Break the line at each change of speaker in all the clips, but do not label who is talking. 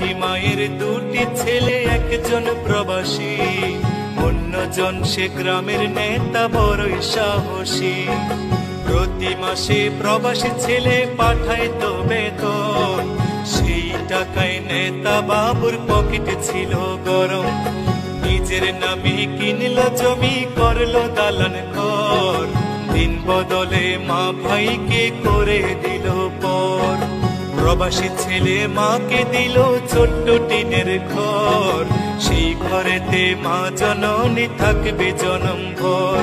একই মায়ের দুটি ছেলে, একজন প্রবাসী, অন্যজন সে গ্রামের নেতা বড়ই সাহসী। প্রতি মাসে প্রবাসী ছেলে পাঠায় তো বেতন, সেই টাকায় নেতা বাবুর পকেটে ছিল গরম। নিজের নামে কিনল জমি, করলো দালান ঘর, দিন বদলে মা ভাইকে করে দিল পর। প্রবাসী ছেলে মাকে দিল ছোট্ট টিনের ঘর, সেই ঘরেতে মা জননী থাকবে জনম ভর।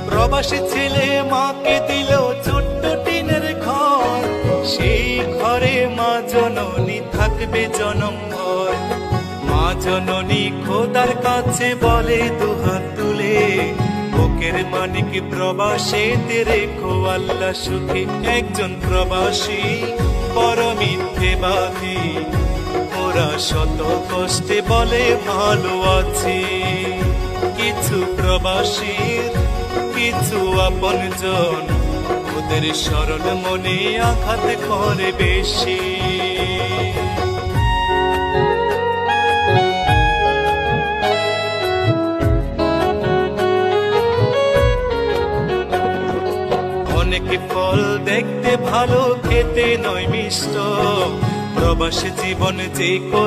প্রবাসী ছেলে মাকে দিল ছোট্ট টিনের ঘর, সেই ঘরে মা জননী থাকবে জনম ভর। মা জননী খোদার কাছে বলে দুহাত তুলে, বুকের মানিক প্রবাসীতে রেখো আল্লাহ সুখে। একজন প্রবাসী বড় মিথ্যেবাদী, ওরা শত কষ্টে বলে ভালো আছি। কিছু প্রবাসীর কিছু আপনজন, ওদের স্মরণ মনে আঘাত করে বেশি। অনেক ফল দেখতে ভালো, খেতে নয় মিষ্ট, প্রবাসী জীবন যে করে